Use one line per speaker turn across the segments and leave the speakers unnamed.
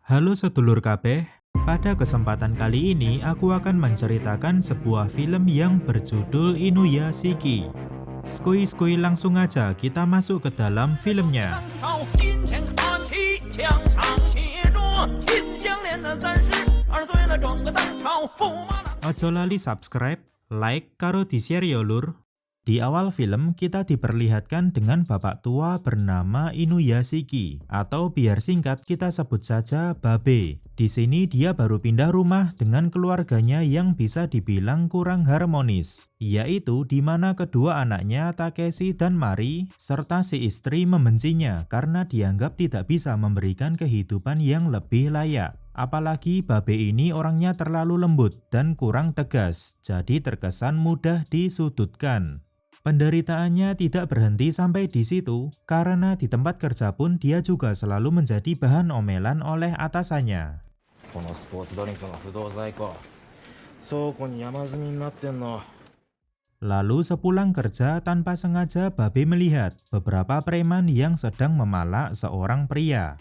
Halo sedulur kabeh, pada kesempatan kali ini aku akan menceritakan sebuah film yang berjudul Inuyashiki. Skui langsung aja kita masuk ke dalam filmnya.
今天看齐，墙上写着秦香莲的三十二岁了，整个当朝驸马郎。
Ojo lali subscribe, like, karo di-share yo lur. Di awal film kita diperlihatkan dengan bapak tua bernama Inuyashiki atau biar singkat kita sebut saja Babe. Di sini dia baru pindah rumah dengan keluarganya yang bisa dibilang kurang harmonis, yaitu di mana kedua anaknya Takeshi dan Mari serta si istri membencinya karena dianggap tidak bisa memberikan kehidupan yang lebih layak. Apalagi Babe ini orangnya terlalu lembut dan kurang tegas, jadi terkesan mudah disudutkan. Penderitaannya tidak berhenti sampai di situ, karena di tempat kerja pun dia juga selalu menjadi bahan omelan oleh atasannya.
このスポーツドリンクの不動在庫倉庫に山積みになってんの。
Lalu sepulang kerja tanpa sengaja Babe melihat beberapa preman yang sedang memalak seorang pria.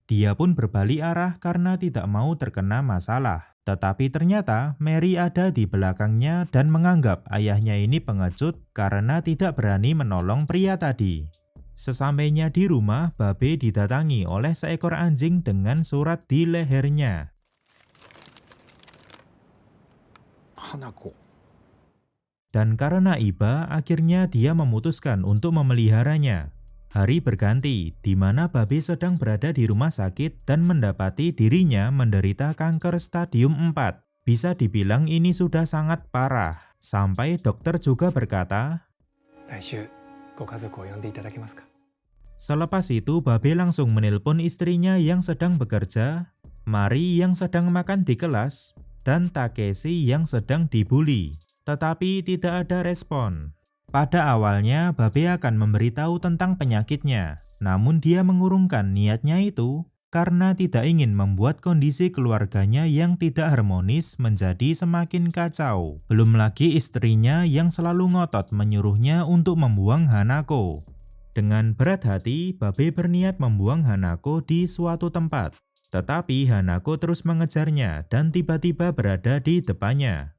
Dia pun berbalik arah karena tidak mau terkena masalah. Tetapi ternyata Mary ada di belakangnya dan menganggap ayahnya ini pengecut karena tidak berani menolong pria tadi. Sesampainya di rumah, Babe didatangi oleh seekor anjing dengan surat di lehernya.
Hanako.
Dan karena iba, akhirnya dia memutuskan untuk memeliharanya. Hari berganti, di mana Babe sedang berada di rumah sakit dan mendapati dirinya menderita kanker stadium 4. Bisa dibilang ini sudah sangat parah. Sampai dokter juga berkata, selepas itu Babe langsung menelpon istrinya yang sedang bekerja, Mari yang sedang makan di kelas, dan Takeshi yang sedang dibully. Tetapi tidak ada respon. Pada awalnya, Babe akan memberitahu tentang penyakitnya, namun dia mengurungkan niatnya itu karena tidak ingin membuat kondisi keluarganya yang tidak harmonis menjadi semakin kacau. Belum lagi istrinya yang selalu ngotot menyuruhnya untuk membuang Hanako. Dengan berat hati, Babe berniat membuang Hanako di suatu tempat. Tetapi Hanako terus mengejarnya dan tiba-tiba berada di depannya.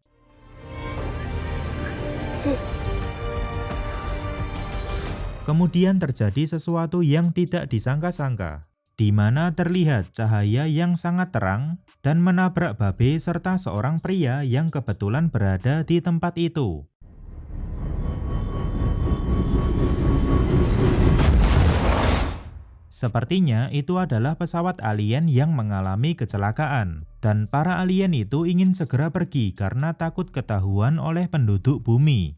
Kemudian terjadi sesuatu yang tidak disangka-sangka, di mana terlihat cahaya yang sangat terang dan menabrak Babe serta seorang pria yang kebetulan berada di tempat itu. Sepertinya itu adalah pesawat alien yang mengalami kecelakaan, dan para alien itu ingin segera pergi karena takut ketahuan oleh penduduk bumi.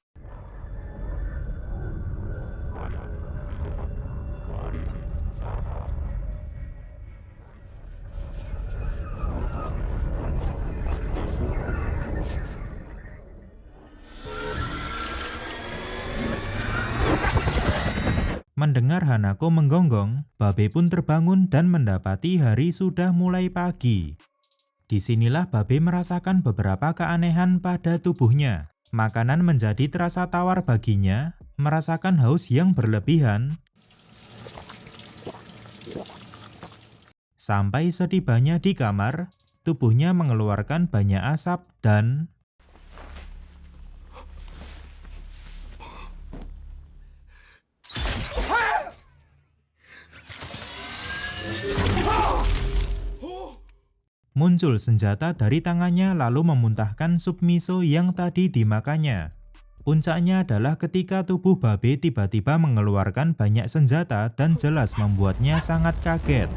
Mendengar Hanako menggonggong, Babe pun terbangun dan mendapati hari sudah mulai pagi. Disinilah Babe merasakan beberapa keanehan pada tubuhnya. Makanan menjadi terasa tawar baginya, merasakan haus yang berlebihan. Sampai setibanya di kamar, tubuhnya mengeluarkan banyak asap dan muncul senjata dari tangannya lalu memuntahkan sup miso yang tadi dimakannya. Puncaknya adalah ketika tubuh Babe tiba-tiba mengeluarkan banyak senjata dan jelas membuatnya sangat kaget.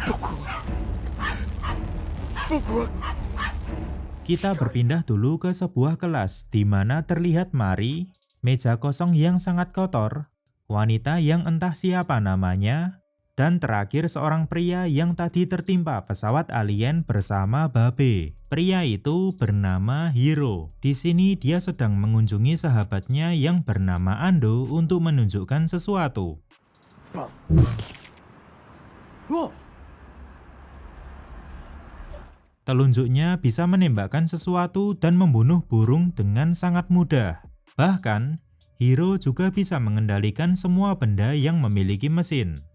Kita berpindah dulu ke sebuah kelas di mana terlihat Mari, meja kosong yang sangat kotor, wanita yang entah siapa namanya, dan terakhir seorang pria yang tadi tertimpa pesawat alien bersama Babe. Pria itu bernama Hiro. Di sini dia sedang mengunjungi sahabatnya yang bernama Ando untuk menunjukkan sesuatu. Telunjuknya bisa menembakkan sesuatu dan membunuh burung dengan sangat mudah. Bahkan, Hiro juga bisa mengendalikan semua benda yang memiliki mesin.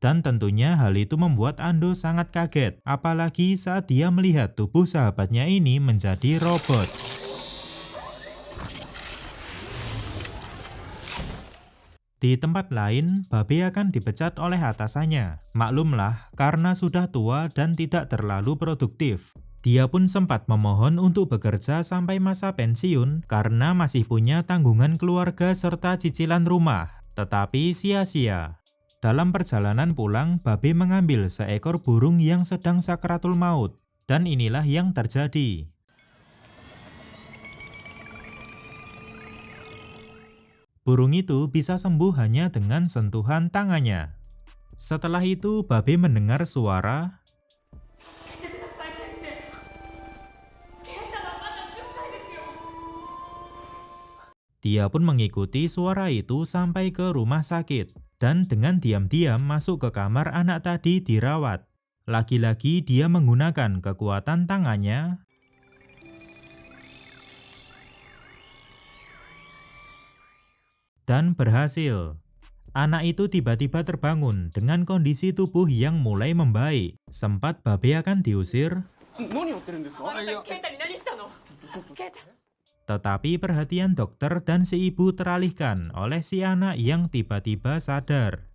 Dan tentunya hal itu membuat Ando sangat kaget, apalagi saat dia melihat tubuh sahabatnya ini menjadi robot. Di tempat lain, Babe akan dipecat oleh atasannya. Maklumlah, karena sudah tua dan tidak terlalu produktif. Dia pun sempat memohon untuk bekerja sampai masa pensiun karena masih punya tanggungan keluarga serta cicilan rumah. Tetapi sia-sia. Dalam perjalanan pulang, Babe mengambil seekor burung yang sedang sakratul maut. Dan inilah yang terjadi. Burung itu bisa sembuh hanya dengan sentuhan tangannya. Setelah itu, Babe mendengar suara. Dia pun mengikuti suara itu sampai ke rumah sakit. Dan dengan diam-diam masuk ke kamar anak tadi dirawat. Lagi-lagi dia menggunakan kekuatan tangannya. Dan berhasil. Anak itu tiba-tiba terbangun dengan kondisi tubuh yang mulai membaik. Sempat Babe akan diusir. Tetapi perhatian dokter dan si ibu teralihkan oleh si anak yang tiba-tiba sadar.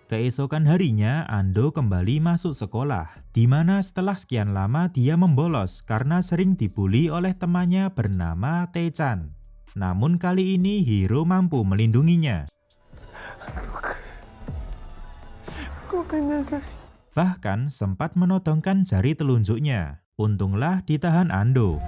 Keesokan harinya, Ando kembali masuk sekolah, di mana setelah sekian lama dia membolos karena sering dibully oleh temannya bernama Tae-chan. Namun kali ini Hiro mampu melindunginya. Bahkan sempat menodongkan jari telunjuknya. Untunglah ditahan Ando.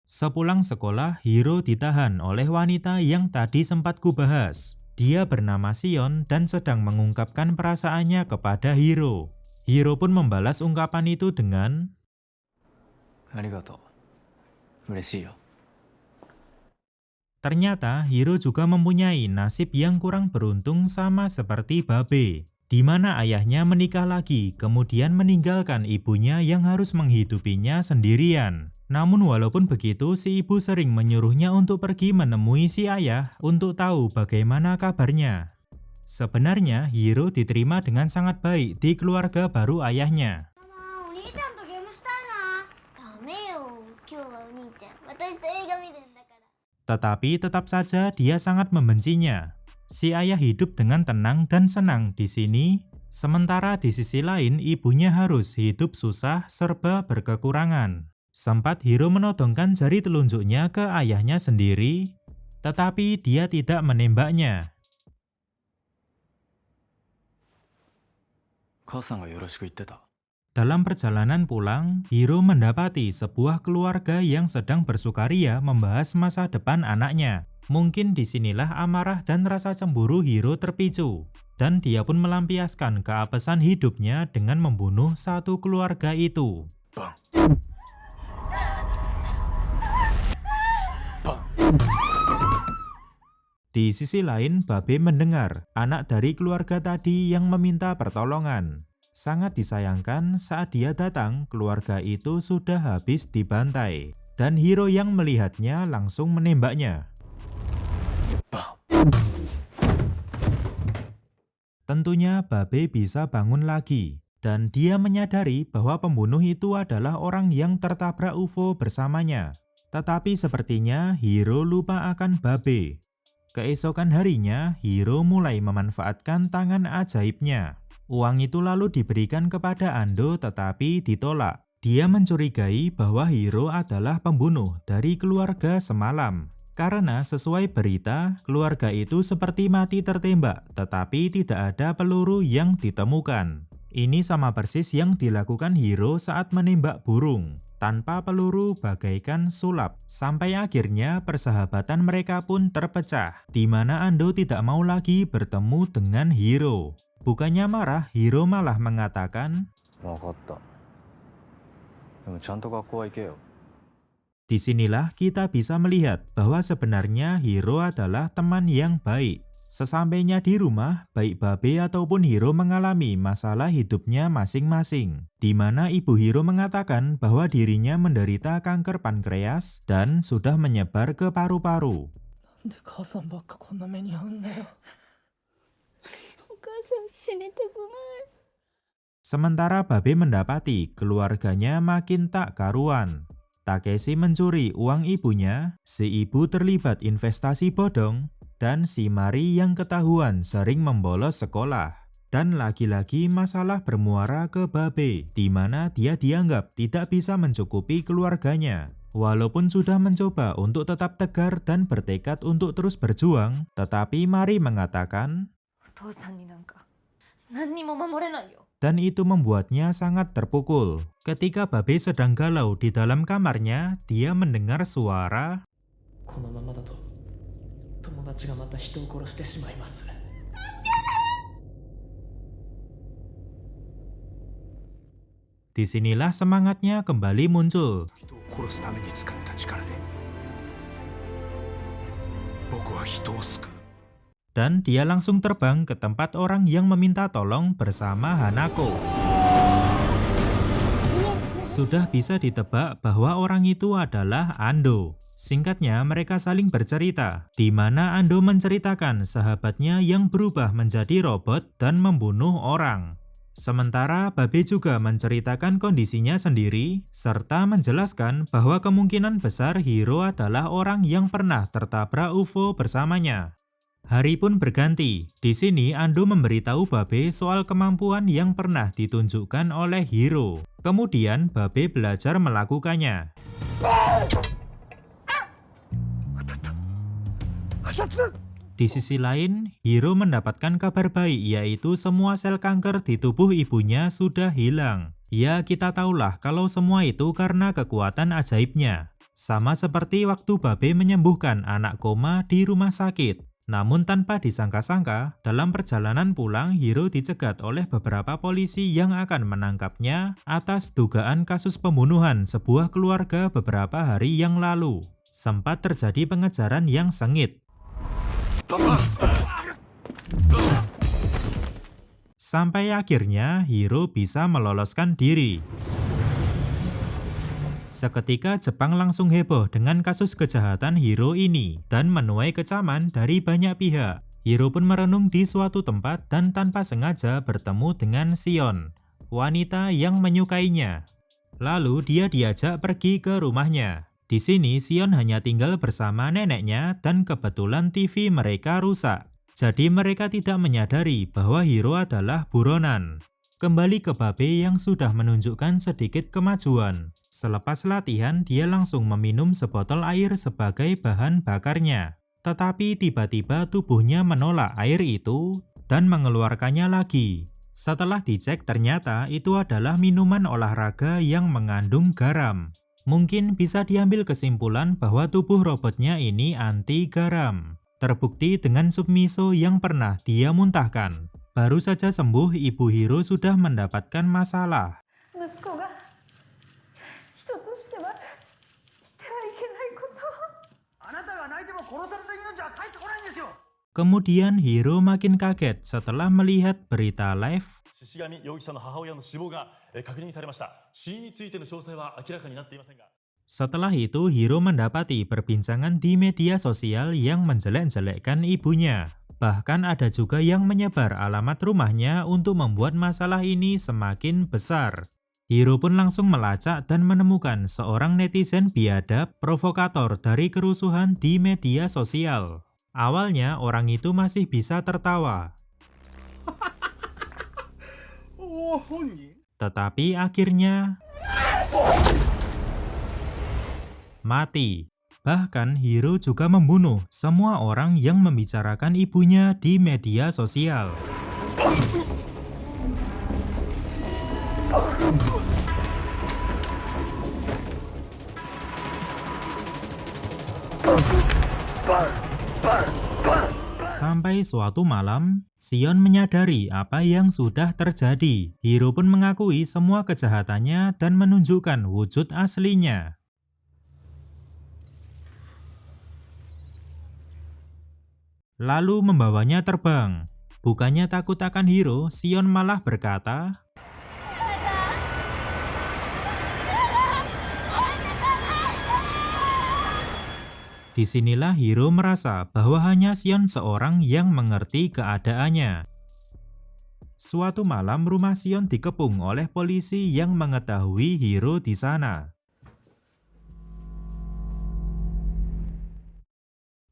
Sepulang sekolah, Hiro ditahan oleh wanita yang tadi sempat kubahas. Dia bernama Sion dan sedang mengungkapkan perasaannya kepada Hiro. Hiro pun membalas ungkapan itu dengan
"Arigatou. Ureshii yo."
Ternyata Hiro juga mempunyai nasib yang kurang beruntung sama seperti Babe, di mana ayahnya menikah lagi kemudian meninggalkan ibunya yang harus menghidupinya sendirian. Namun walaupun begitu, si ibu sering menyuruhnya untuk pergi menemui si ayah untuk tahu bagaimana kabarnya. Sebenarnya Hiro diterima dengan sangat baik di keluarga baru ayahnya. Tetapi tetap saja dia sangat membencinya. Si ayah hidup dengan tenang dan senang di sini, sementara di sisi lain ibunya harus hidup susah serba berkekurangan. Sempat Hiro menodongkan jari telunjuknya ke ayahnya sendiri, tetapi dia tidak menembaknya.
"Kousan ga yoroshiku itte-ta."
Dalam perjalanan pulang, Hiro mendapati sebuah keluarga yang sedang bersukaria membahas masa depan anaknya. Mungkin disinilah amarah dan rasa cemburu Hiro terpicu. Dan dia pun melampiaskan keapesan hidupnya dengan membunuh satu keluarga itu.
Bang.
Di sisi lain, Babe mendengar anak dari keluarga tadi yang meminta pertolongan. Sangat disayangkan saat dia datang, keluarga itu sudah habis dibantai. Dan Hiro yang melihatnya langsung menembaknya. Tentunya Babe bisa bangun lagi. Dan dia menyadari bahwa pembunuh itu adalah orang yang tertabrak UFO bersamanya. Tetapi sepertinya Hiro lupa akan Babe. Keesokan harinya, Hiro mulai memanfaatkan tangan ajaibnya. Uang itu lalu diberikan kepada Ando tetapi ditolak. Dia mencurigai bahwa Hiro adalah pembunuh dari keluarga semalam. Karena sesuai berita, keluarga itu seperti mati tertembak tetapi tidak ada peluru yang ditemukan. Ini sama persis yang dilakukan Hiro saat menembak burung. Tanpa peluru bagaikan sulap. Sampai akhirnya persahabatan mereka pun terpecah. Di mana Ando tidak mau lagi bertemu dengan Hiro. Bukannya marah, Hiro malah mengatakan,
"Wakatta. Demo chanto gakkou wa ike yo."
Disinilah kita bisa melihat bahwa sebenarnya Hiro adalah teman yang baik. Sesampainya di rumah, baik Babe ataupun Hiro mengalami masalah hidupnya masing-masing, di mana ibu Hiro mengatakan bahwa dirinya menderita kanker pankreas dan sudah menyebar ke paru-paru.
なんで母さんばっかこんな目に遭うんだよ。
お母さん死にたくない。
Sementara Babe mendapati keluarganya makin tak karuan. Takeshi mencuri uang ibunya, si ibu terlibat investasi bodong, dan si Mari yang ketahuan sering membolos sekolah. Dan lagi-lagi masalah bermuara ke Babe, di mana dia dianggap tidak bisa mencukupi keluarganya. Walaupun sudah mencoba untuk tetap tegar dan bertekad untuk terus berjuang, tetapi Mari mengatakan,
お父さんになんか何にも守れないよ。
dan itu membuatnya sangat terpukul. Ketika Babe sedang galau di dalam kamarnya, dia mendengar suara,
このままだと友達がまた人を殺してしまいます。
disinilah semangatnya kembali muncul.
人を殺すために使った力で僕は人を救う。
Dan dia langsung terbang ke tempat orang yang meminta tolong bersama Hanako. Sudah bisa ditebak bahwa orang itu adalah Ando. Singkatnya, mereka saling bercerita, di mana Ando menceritakan sahabatnya yang berubah menjadi robot dan membunuh orang. Sementara Babe juga menceritakan kondisinya sendiri, serta menjelaskan bahwa kemungkinan besar Hiro adalah orang yang pernah tertabrak UFO bersamanya. Hari pun berganti. Di sini Ando memberitahu Babe soal kemampuan yang pernah ditunjukkan oleh Hiro. Kemudian Babe belajar melakukannya. Di sisi lain, Hiro mendapatkan kabar baik, yaitu semua sel kanker di tubuh ibunya sudah hilang. Ya, kita tahulah kalau semua itu karena kekuatan ajaibnya. Sama seperti waktu Babe menyembuhkan anak koma di rumah sakit. Namun tanpa disangka-sangka, dalam perjalanan pulang Hiro dicegat oleh beberapa polisi yang akan menangkapnya atas dugaan kasus pembunuhan sebuah keluarga beberapa hari yang lalu. Sempat terjadi pengejaran yang sengit. Sampai akhirnya Hiro bisa meloloskan diri. Seketika Jepang langsung heboh dengan kasus kejahatan Hiro ini dan menuai kecaman dari banyak pihak. Hiro pun merenung di suatu tempat dan tanpa sengaja bertemu dengan Shion, wanita yang menyukainya. Lalu dia diajak pergi ke rumahnya. Di sini Shion hanya tinggal bersama neneknya dan kebetulan TV mereka rusak. Jadi mereka tidak menyadari bahwa Hiro adalah buronan. Kembali ke Babe yang sudah menunjukkan sedikit kemajuan. Selepas latihan, dia langsung meminum sebotol air sebagai bahan bakarnya. Tetapi tiba-tiba tubuhnya menolak air itu dan mengeluarkannya lagi. Setelah dicek, ternyata itu adalah minuman olahraga yang mengandung garam. Mungkin bisa diambil kesimpulan bahwa tubuh robotnya ini anti garam. Terbukti dengan sup miso yang pernah dia muntahkan. Baru saja sembuh, ibu Hiro sudah mendapatkan masalah.
息子が人としてはしてはいけないこと。
あなたが泣いても殺された命は帰ってこないんですよ。
Kemudian Hiro makin kaget setelah melihat berita live.
志上容疑者の母親の死亡が確認されました。死因についての詳細は明らかになっていませんが。
Setelah itu, Hiro mendapati perbincangan di media sosial yang menjelek-jelekkan ibunya. Bahkan ada juga yang menyebar alamat rumahnya untuk membuat masalah ini semakin besar. Hiro pun langsung melacak dan menemukan seorang netizen biadab provokator dari kerusuhan di media sosial. Awalnya orang itu masih bisa tertawa. Tetapi akhirnya mati. Bahkan Hiro juga membunuh semua orang yang membicarakan ibunya di media sosial. Sampai suatu malam, Shion menyadari apa yang sudah terjadi. Hiro pun mengakui semua kejahatannya dan menunjukkan wujud aslinya. lalu membawanya terbang. Bukannya takut akan Hiro, Shion malah berkata, disinilah Hiro merasa bahwa hanya Shion seorang yang mengerti keadaannya. Suatu malam rumah Shion dikepung oleh polisi yang mengetahui Hiro di sana.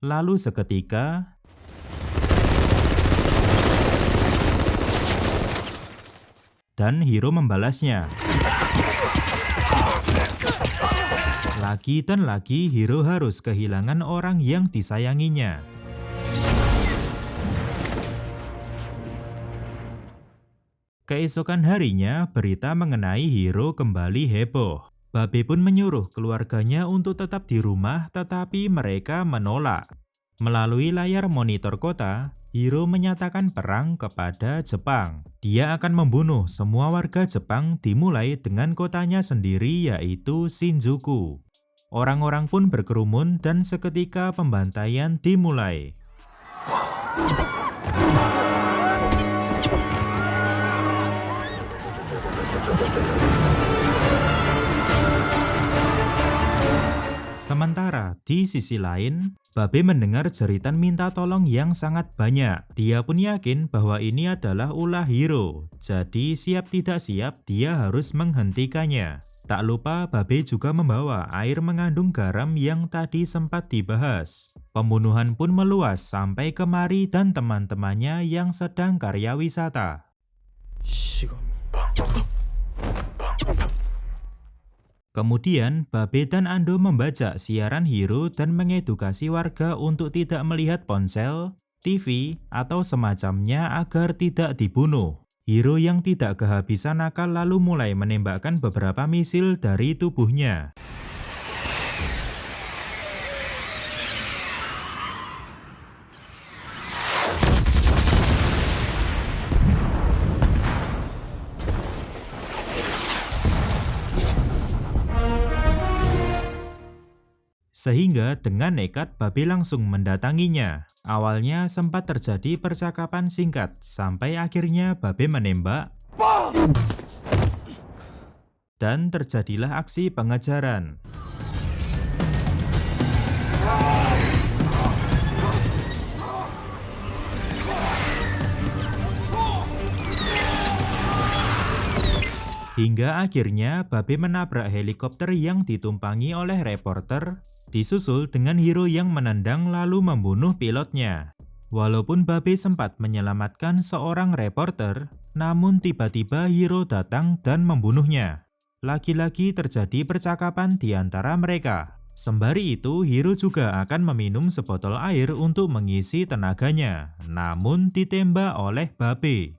Lalu seketika, dan Hiro membalasnya. Lagi dan lagi Hiro harus kehilangan orang yang disayanginya. Keesokan harinya, berita mengenai Hiro kembali heboh. Babe pun menyuruh keluarganya untuk tetap di rumah, tetapi mereka menolak. Melalui layar monitor kota, Hiro menyatakan perang kepada Jepang. Dia akan membunuh semua warga Jepang dimulai dengan kotanya sendiri, yaitu Shinjuku. Orang-orang pun berkerumun dan seketika pembantaian dimulai. Sementara di sisi lain, Babe mendengar jeritan minta tolong yang sangat banyak. Dia pun yakin bahwa ini adalah ulah Hiro, jadi siap tidak siap dia harus menghentikannya. Tak lupa Babe juga membawa air mengandung garam yang tadi sempat dibahas. Pembunuhan pun meluas sampai ke Mari dan teman-temannya yang sedang karya wisata. Kemudian, Babe dan Ando membajak siaran Hiro dan mengedukasi warga untuk tidak melihat ponsel, TV, atau semacamnya agar tidak dibunuh. Hiro yang tidak kehabisan akal lalu mulai menembakkan beberapa misil dari tubuhnya. Sehingga dengan nekat Babe langsung mendatanginya. Awalnya sempat terjadi percakapan singkat, sampai akhirnya Babe menembak. Dan terjadilah aksi pengejaran. Hingga akhirnya Babe menabrak helikopter yang ditumpangi oleh reporter, disusul dengan Hiro yang menendang lalu membunuh pilotnya. Walaupun Babe sempat menyelamatkan seorang reporter, namun tiba-tiba Hiro datang dan membunuhnya. Lagi-lagi terjadi percakapan di antara mereka. Sembari itu, Hiro juga akan meminum sebotol air untuk mengisi tenaganya, namun ditembak oleh Babe.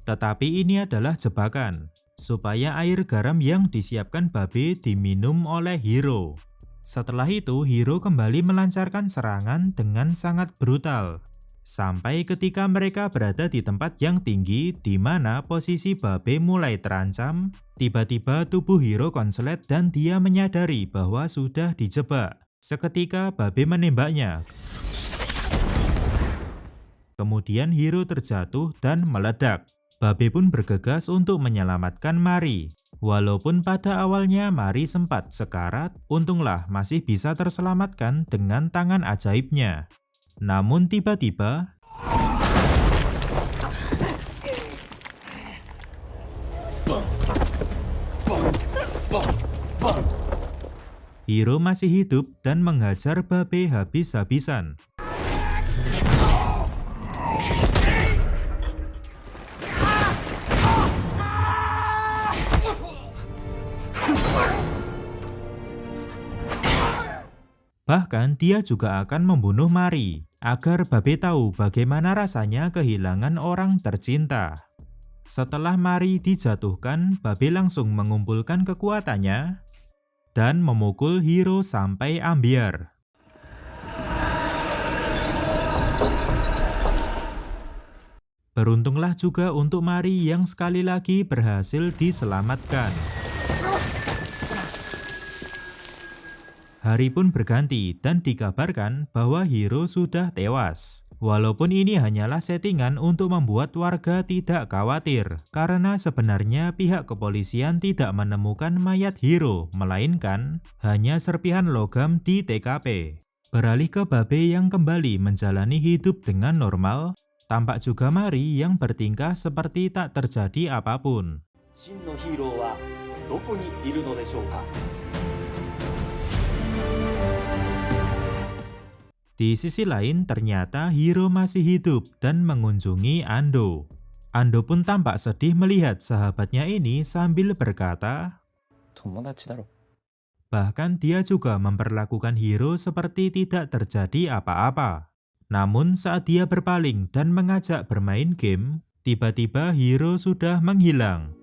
Tetapi ini adalah jebakan, supaya air garam yang disiapkan Babe diminum oleh Hiro. Setelah itu, Hiro kembali melancarkan serangan dengan sangat brutal. Sampai ketika mereka berada di tempat yang tinggi, di mana posisi Babe mulai terancam, tiba-tiba tubuh Hiro konslet dan dia menyadari bahwa sudah dijebak. Seketika Babe menembaknya. Kemudian Hiro terjatuh dan meledak. Babe pun bergegas untuk menyelamatkan Mari. Walaupun pada awalnya Mari sempat sekarat, untunglah masih bisa terselamatkan dengan tangan ajaibnya. Namun tiba-tiba, Hiro masih hidup dan menghajar Babe habis-habisan. Bahkan dia juga akan membunuh Mari, agar Babe tahu bagaimana rasanya kehilangan orang tercinta. Setelah Mari dijatuhkan, Babe langsung mengumpulkan kekuatannya dan memukul Hiro sampai ambyar. Beruntunglah juga untuk Mari yang sekali lagi berhasil diselamatkan. Hari pun berganti dan dikabarkan bahwa Hiro sudah tewas. Walaupun ini hanyalah settingan untuk membuat warga tidak khawatir, karena sebenarnya pihak kepolisian tidak menemukan mayat Hiro, melainkan hanya serpihan logam di TKP. Beralih ke Babe yang kembali menjalani hidup dengan normal, tampak juga Mari yang bertingkah seperti tak terjadi apapun.
真のヒーローはどこにいるのでしょうか。
Di sisi lain, ternyata Hiro masih hidup dan mengunjungi Ando. Ando pun tampak sedih melihat sahabatnya ini sambil berkata,
友達だろ。
bahkan dia juga memperlakukan Hiro seperti tidak terjadi apa-apa. Namun saat dia berpaling dan mengajak bermain game, tiba-tiba Hiro sudah menghilang.